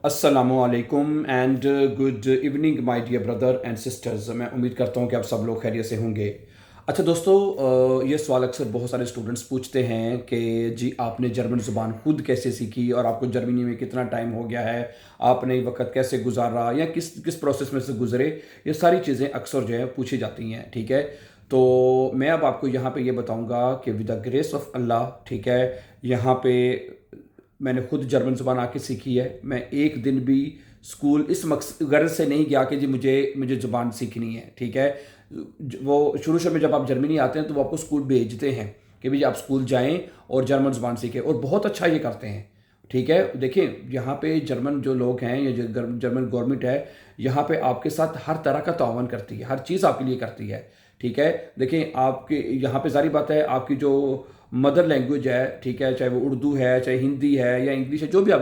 अस्सलामुअलैकुम and good evening my dear brother and sisters. मैं उम्मीद करता हूँ कि आप सब लोग खैरियत से होंगे। अच्छा दोस्तों, ये सवाल अक्सर बहुत सारे स्टूडेंट्स पूछते हैं कि जी आपने जर्मन ज़ुबान खुद कैसे सीखी और आपको जर्मनी में कितना टाइम हो गया है, आपने ये वक्त कैसे गुजारा या किस किस प्रोसेस में से गुजरे। ये सारी चीज़ें अक्सर जो है पूछी जाती हैं, ठीक है। तो मैं अब आपको यहाँ पे ये बताऊँगा कि विद द ग्रेस ऑफ अल्लाह, ठीक है, यहाँ पे मैंने खुद जर्मन ज़ुबान आके सीखी है। मैं एक दिन भी स्कूल इस गर्ज से नहीं गया कि जी मुझे मुझे ज़ुबान सीखनी है, ठीक है। वो शुरू शुरू में जब आप जर्मनी आते हैं तो वो आपको स्कूल भेजते हैं कि भाई आप स्कूल जाएं और जर्मन ज़ुबान सीखें, और बहुत अच्छा ये करते हैं, ठीक है। देखिए यहाँ पे जर्मन जो लोग हैं या जो जर्मन गवर्नमेंट है, यहाँ पे आपके साथ हर तरह का तावन करती है, हर चीज़ आपके लिए करती है, ठीक है। देखिए आपके यहाँ पे सारी बात है, आपकी जो मदर लैंग्वेज है, ठीक है, चाहे वो उर्दू है, चाहे हिंदी है या इंग्लिश है, जो भी आप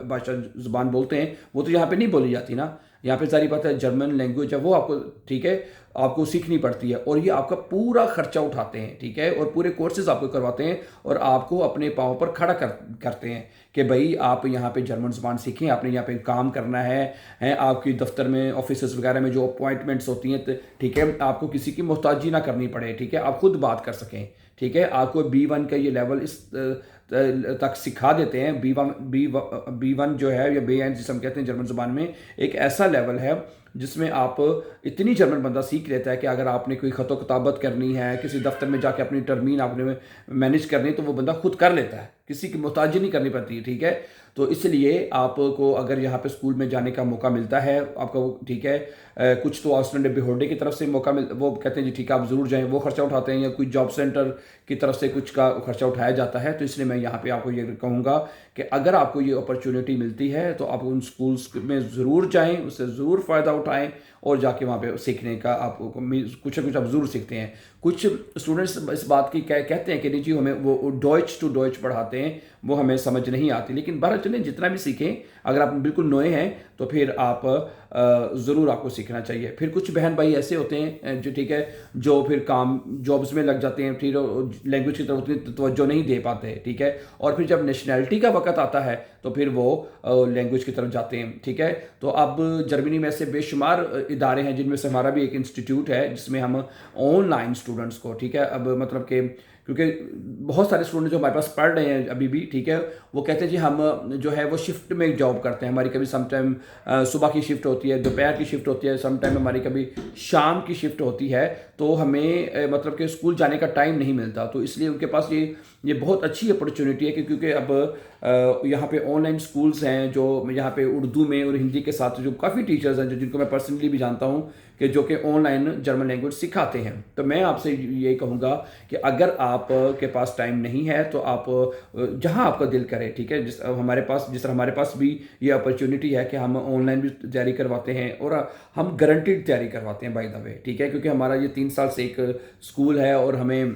भाषा ज़ुबान बोलते हैं वो तो यहाँ पे नहीं बोली जाती ना। यहाँ पे सारी बात है, जर्मन लैंग्वेज है वो आपको, ठीक है, आपको सीखनी पड़ती है, और ये आपका पूरा खर्चा उठाते हैं, ठीक है, और पूरे कोर्सेज आपको करवाते हैं और आपको अपने पाँव पर खड़ा करते हैं कि भाई आप यहाँ पे जर्मन ज़ुबान सीखें, आपने यहाँ पे काम करना है आपकी दफ्तर में, ऑफिस वगैरह में जो अपॉइंटमेंट्स होती हैं, ठीक है, आपको किसी की मोहताजी ना करनी पड़े, ठीक है, आप खुद बात कर सकें, ठीक है। आपको B1 का ये लेवल इस तक सिखा देते हैं। बी वन जो है, या B1 जिसे हम कहते हैं जर्मन ज़ुबान में, एक ऐसा लेवल है जिसमें आप इतनी जर्मन बंदा सीख लेता है कि अगर आपने कोई ख़तो किताबत करनी है, किसी दफ्तर में जाके अपनी टर्मीन आपने मैनेज करनी है, तो वो बंदा खुद कर लेता है, किसी की मोहताजी नहीं करनी पड़ती, ठीक है। तो इसलिए आपको अगर यहाँ पे स्कूल में जाने का मौका मिलता है आपको, ठीक है, कुछ तो ऑस्ट्रेंड बिहोल्डे की तरफ से मौका वो कहते हैं जी ठीक है आप ज़रूर जाएं, वो खर्चा उठाते हैं, या कोई जॉब सेंटर की तरफ से कुछ का खर्चा उठाया जाता है। तो इसलिए मैं यहाँ पे आपको ये कहूँगा कि अगर आपको ये अपॉर्चुनिटी मिलती है तो आप उन स्कूल्स में ज़रूर जाएं, उससे ज़रूर फ़ायदा उठाएं, और जाके वहाँ पे सीखने का आपको कुछ ना कुछ आप ज़रूर सीखते हैं। कुछ स्टूडेंट्स इस बात की कहते हैं कि नहीं जी हमें वो डॉइच टू डॉइच पढ़ाते हैं, वो हमें समझ नहीं आती, लेकिन बहरहाल चलें जितना भी सीखें, अगर आप बिल्कुल नए हैं तो फिर आप ज़रूर आपको सीखना चाहिए। फिर कुछ बहन भाई ऐसे होते हैं जो, ठीक है, जो फिर काम जॉब्स में लग जाते हैं, फिर लैंग्वेज की तरफ उतनी तवज्जो नहीं दे पाते, ठीक है, और फिर जब नेशनैलिटी का वक्त आता है तो फिर वो लैंग्वेज की तरफ जाते हैं, ठीक है। तो अब जर्मनी में ऐसे बेशुमार इदारे हैं जिनमें से हमारा भी एक इंस्टीट्यूट है जिसमें हम ऑनलाइन स्टूडेंट्स को, ठीक है, अब मतलब कि क्योंकि बहुत सारे स्टूडेंट जो हमारे पास पढ़ रहे हैं अभी भी, ठीक है, वो कहते हैं जी हम जो है वो शिफ्ट में जॉब करते हैं, हमारी कभी समटाइम सुबह की शिफ्ट होती है, दोपहर की शिफ्ट होती है, समटाइम हमारी कभी शाम की शिफ्ट होती है, तो हमें मतलब कि स्कूल जाने का टाइम नहीं मिलता। तो इसलिए उनके पास ये बहुत अच्छी अपॉर्चुनिटी है क्योंकि अब यहाँ पे ऑनलाइन स्कूल्स हैं जो यहाँ पे उर्दू में और हिंदी के साथ जो काफ़ी टीचर्स हैं जिनको मैं पर्सनली भी जानता हूँ कि जो कि ऑनलाइन जर्मन लैंग्वेज सिखाते हैं। तो मैं आपसे ये कहूँगा कि अगर आप के पास टाइम नहीं है तो आप जहाँ आपका दिल करे, ठीक है, जिस तरह हमारे पास भी ये अपॉर्चुनिटी है कि हम ऑनलाइन भी तैयारी करवाते हैं और हम गारंटीड तैयारी करवाते हैं बाय द वे, ठीक है, क्योंकि हमारा ये 3 साल से एक स्कूल है और हमें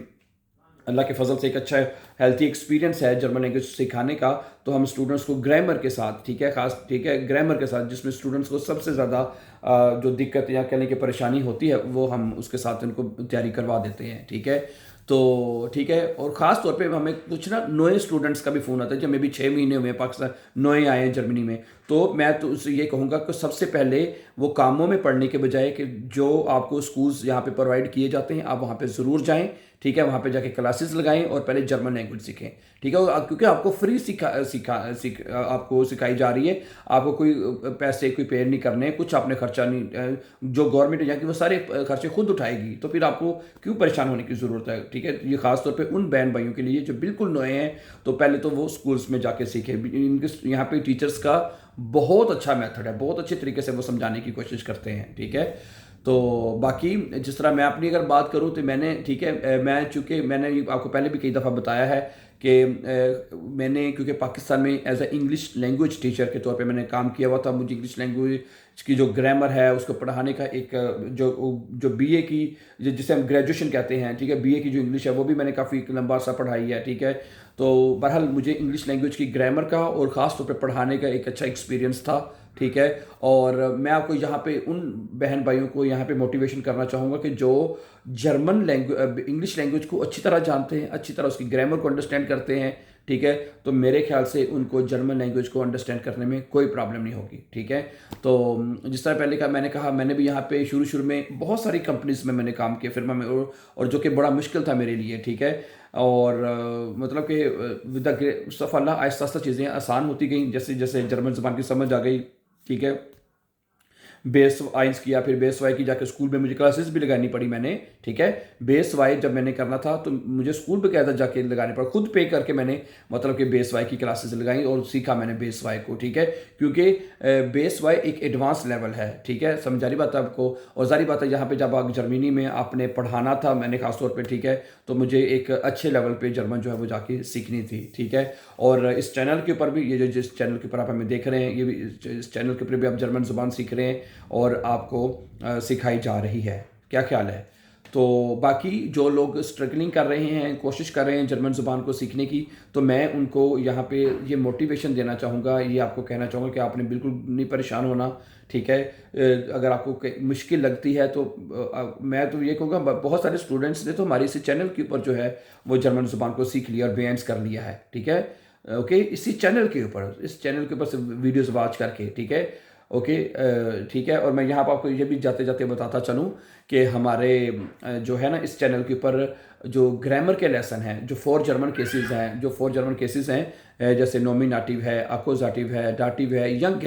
अल्लाह के फजल से एक अच्छा हेल्थी एक्सपीरियंस है जर्मन लैंग्वेज सिखाने का। तो हम स्टूडेंट्स को ग्रामर के साथ, ठीक है, खास, ठीक है, ग्रामर के साथ जिसमें स्टूडेंट्स को सबसे ज़्यादा जो दिक्कत या कहने की परेशानी होती है वो हम उसके साथ उनको तैयारी करवा देते हैं, ठीक है। तो ठीक है, और ख़ास तौर पे हमें कुछ ना नए स्टूडेंट्स का भी फ़ोन आता है, जब मैं भी 6 महीने हुए पाकिस्तान नए आए हैं जर्मनी में, तो मैं तो उससे ये कहूँगा कि सबसे पहले वो कामों में पढ़ने के बजाय कि जो आपको स्कूल्स यहाँ पे प्रोवाइड किए जाते हैं आप वहाँ पे ज़रूर जाएं, ठीक है, वहाँ पे जाके क्लासेस लगाएं और पहले जर्मन लैंग्वेज सीखें, ठीक है, क्योंकि आपको फ्री आपको सिखाई जा रही है, आपको कोई पैसे कोई पे नहीं करने, कुछ आपने खर्चा नहीं, जो गवर्नमेंट है यहाँ की वो सारे खर्चे खुद उठाएगी, तो फिर आपको क्यों परेशान होने की ज़रूरत है, ठीक है। ये खास तौर पे उन बहन भाइयों के लिए जो बिल्कुल नए हैं, तो पहले तो वो स्कूल्स में जाके सीखे। इनके यहाँ पे टीचर्स का बहुत अच्छा मेथड है, बहुत अच्छे तरीके से वो समझाने की कोशिश करते हैं, ठीक है। तो बाकी जिस तरह मैं अपनी अगर बात करूं तो मैंने, ठीक है, मैं चूँकि मैंने आपको पहले भी कई दफ़ा बताया है कि मैंने क्योंकि पाकिस्तान में as a English language teacher के तौर पे मैंने काम किया हुआ था, मुझे इंग्लिश लैंग्वेज की जो ग्रामर है उसको पढ़ाने का एक जो बीए की जिसे हम ग्रेजुएशन कहते हैं, ठीक है, बीए की जो इंग्लिश है वो भी मैंने काफ़ी लंबा सा पढ़ाई है, ठीक है। तो बहरहाल मुझे इंग्लिश लैंग्वेज की ग्रामर का और ख़ास तौर पे पढ़ाने का एक अच्छा एक्सपीरियंस था, ठीक है। और मैं आपको यहाँ पे उन बहन भाइयों को यहाँ पे मोटिवेशन करना चाहूँगा कि जो जर्मन लैंग्वेज इंग्लिश लैंग्वेज को अच्छी तरह जानते हैं, अच्छी तरह उसकी ग्रामर को अंडरस्टैंड करते हैं, ٹھیک ہے، تو میرے خیال سے ان کو جرمن لینگویج کو انڈرسٹینڈ کرنے میں کوئی پرابلم نہیں ہوگی، ٹھیک ہے۔ تو جس طرح پہلے کہا میں نے بھی یہاں پہ شروع میں بہت ساری کمپنیز میں نے کام کیا فرما میں، اور جو کہ بڑا مشکل تھا میرے لیے، ٹھیک ہے۔ اور مطلب کہ ود دا گریس آف اللہ آہستہ آہستہ چیزیں آسان ہوتی گئیں، جیسے جیسے جرمن زبان کی سمجھ آ گئی، ٹھیک ہے۔ بیس آئنس کیا، پھر بیس وائی کی جا کے اسکول میں مجھے کلاسز بھی لگانی پڑی میں نے، ٹھیک ہے۔ بیس وائی جب میں نے کرنا تھا تو مجھے اسکول پہ قاعدہ جا کے لگانے پڑا، خود پے کر کے میں نے مطلب کہ بیس وائی کی کلاسز لگائیں اور سیکھا میں نے بیس وائی کو، ٹھیک ہے، کیونکہ بیس وائی ایک ایڈوانس لیول ہے، ٹھیک ہے، سمجھ آ رہی بات ہے آپ کو۔ اور ظاہری بات ہے یہاں پہ جب آپ جرمنی میں آپ نے پڑھانا تھا میں نے خاص طور پہ، ٹھیک ہے، تو مجھے ایک اچھے لیول پہ جرمن جو ہے وہ جا کے سیکھنی تھی، ٹھیک ہے۔ اور اس چینل کے اوپر بھی، یہ جس چینل کے اوپر آپ ہمیں دیکھ رہے ہیں، یہ بھی اس چینل کے اوپر بھی آپ جرمن زبان سیکھ رہے ہیں اور آپ کو سکھائی جا رہی ہے، کیا خیال ہے؟ تو باقی جو لوگ اسٹرگلنگ کر رہے ہیں، کوشش کر رہے ہیں جرمن زبان کو سیکھنے کی، تو میں ان کو یہاں پہ یہ موٹیویشن دینا چاہوں گا، یہ آپ کو کہنا چاہوں گا کہ آپ نے بالکل نہیں پریشان ہونا، ٹھیک ہے۔ اگر آپ کو مشکل لگتی ہے تو میں تو یہ کہوں گا، بہت سارے اسٹوڈنٹس نے تو ہماری اسی چینل کے اوپر جو ہے وہ جرمن زبان کو سیکھ لیا اور بیانس کر لیا ہے، ٹھیک ہے، اوکے، اسی چینل کے اوپر، اس چینل کے اوپر سے ویڈیوز واچ کر کے، ٹھیک ہے، اوکے، ٹھیک ہے۔ اور میں یہاں پہ آپ کو یہ بھی جاتے جاتے بتاتا چلوں کہ ہمارے جو ہے نا اس چینل کے اوپر جو گرامر کے لیسن ہیں، جو 4 جرمن کیسز ہیں، جیسے نومینیٹیو ہے، اکوزیٹیو ہے، داتیو ہے، ینگ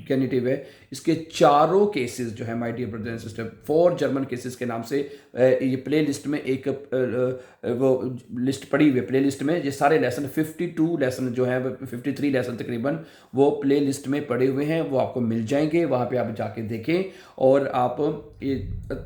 گینیٹیو ہے، اس کے چاروں کیسز جو ہے my dear brother and sister 4 German cases کے نام سے یہ پلے لسٹ میں ایک وہ لسٹ پڑی ہوئی ہے، پلے لسٹ میں یہ سارے لیسن 52 لیسن جو ہیں 53 لیسن تقریباً وہ پلے لسٹ میں پڑے ہوئے ہیں، وہ آپ کو مل جائیں گے، وہاں پہ آپ جا کے دیکھیں اور آپ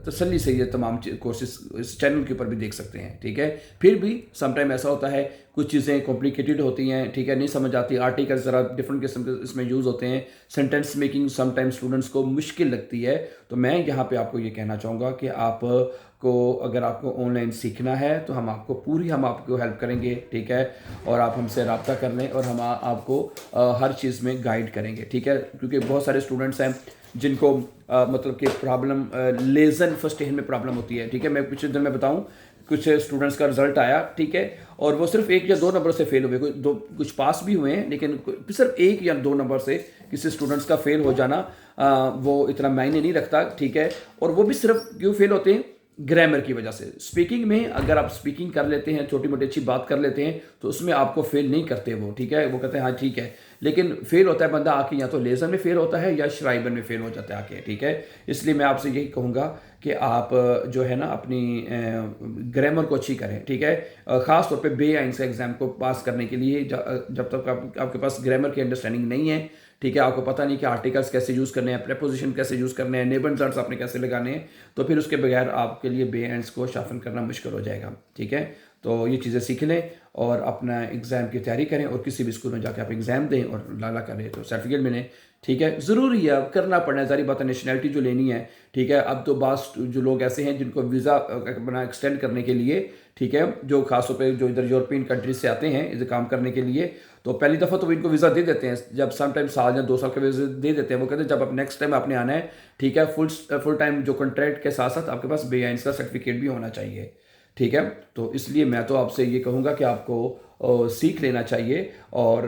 تسلی سے یہ تمام کورسز اس چینل کے اوپر بھی دیکھ سکتے ہیں، ٹھیک ہے۔ پھر بھی سم ٹائم ایسا ہوتا ہے کچھ چیزیں کمپلیکیٹڈ ہوتی ہیں، ٹھیک ہے، نہیں سمجھ آتی، آرٹیکل ذرا ڈفرینٹ قسم کے اس میں یوز ہوتے ہیں، sentence making some time students کو مشکل لگتی ہے، تو میں یہاں پہ آپ کو یہ کہنا چاہوں گا کہ آپ کو اگر آپ کو آن لائن سیکھنا ہے تو ہم آپ کو ہیلپ کریں گے، ٹھیک ہے، اور آپ ہم سے رابطہ کر لیں اور ہم آپ کو ہر چیز میں گائیڈ کریں گے، ٹھیک ہے، کیونکہ بہت سارے اسٹوڈنٹس ہیں جن کو مطلب کہ پرابلم لیزن فرسٹ ہینڈ میں پرابلم ہوتی ہے، ٹھیک ہے۔ میں کچھ دن میں بتاؤں کچھ اسٹوڈنٹس کا رزلٹ آیا، ٹھیک ہے، اور وہ صرف 1 یا 2 نمبر سے فیل ہوئے، کچھ پاس بھی ہوئے ہیں، لیکن صرف 1 یا 2 نمبر سے کسی اسٹوڈنٹس کا فیل ہو جانا وہ اتنا معنی نہیں رکھتا، ٹھیک ہے۔ اور وہ بھی صرف کیوں فیل ہوتے ہیں؟ گرامر کی وجہ سے۔ اسپیکنگ میں اگر آپ اسپیکنگ کر لیتے ہیں، چھوٹی موٹی اچھی بات کر لیتے ہیں تو اس میں آپ کو فیل نہیں کرتے وہ، ٹھیک ہے، وہ کہتے ہیں ہاں ٹھیک ہے، لیکن فیل ہوتا ہے بندہ آ کے یا تو لیزن میں فیل ہوتا ہے یا شرائبن میں فیل ہو جاتا ہے آ کے، ٹھیک ہے۔ اس لیے میں آپ سے یہی کہوں گا کہ آپ جو ہے نا اپنی گرامر کو اچھی کریں، ٹھیک ہے، خاص طور پہ بے آئنس کا ایگزام کو پاس کرنے کے لیے جب تک آپ کے پاس گرامر کی انڈرسٹینڈنگ نہیں ہے، ٹھیک ہے، آپ کو پتہ نہیں کہ آرٹیکلس کیسے یوز کرنے ہیں، پریپوزیشن کیسے یوز کرنے ہیں، نیبل ورڈز آپ نے کیسے لگانے ہیں، تو پھر اس کے بغیر آپ کے لیے بے اینڈس کو شافن کرنا مشکل ہو جائے گا، ٹھیک ہے۔ تو یہ چیزیں سیکھ لیں اور اپنا ایگزام کی تیاری کریں اور کسی بھی اسکول میں جا کے آپ ایگزام دیں اور لالا کریں تو سرٹیفکیٹ ملیں، ٹھیک ہے۔ ضروری ہے، اب کرنا پڑنا ہے، ظاہری بات ہے، نیشنلٹی جو لینی ہے، ٹھیک ہے۔ اب تو بعض جو لوگ ایسے ہیں جن کو ویزا اپنا ایکسٹینڈ کرنے کے لیے، ٹھیک ہے، جو خاص طور پہ جو ادھر یورپین کنٹریز سے آتے ہیں ادھر کام کرنے کے لیے، تو پہلی دفعہ تو ان کو ویزا دے دیتے ہیں، جب سم ٹائم سال یا 2 سال کا ویزا دے دیتے ہیں، وہ کہتے ہیں جب آپ نیکسٹ ٹائم آپ نے آنا ہے، ٹھیک ہے، فل ٹائم جو کنٹریکٹ کے ساتھ ساتھ آپ کے پاس بے آئنس کا سرٹیفکیٹ بھی ہونا چاہیے، ٹھیک ہے۔ تو اس لیے میں تو آپ سے یہ کہوں گا کہ آپ کو سیکھ لینا چاہیے، اور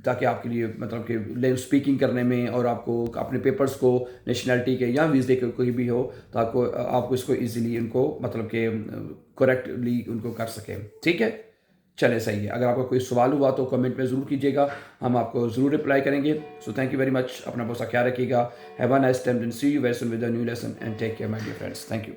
تاکہ آپ کے لیے مطلب کہ اسپیکنگ کرنے میں اور آپ کو اپنے پیپرز کو نیشنلٹی کے یا ویزے کے کوئی بھی ہو تو آپ کو اس کو ایزیلی ان کو مطلب کہ کریکٹلی ان کو کر سکیں، ٹھیک ہے۔ چلے صحیح ہے، اگر آپ کا کوئی سوال ہوا تو کمنٹ میں ضرور کیجیے گا، ہم آپ کو ضرور رپلائی کریں گے۔ So thank you very much, اپنا بہت سا خیال رکھیے گا، have a nice time and see you very soon with a new lesson and take care my dear friends, thank you.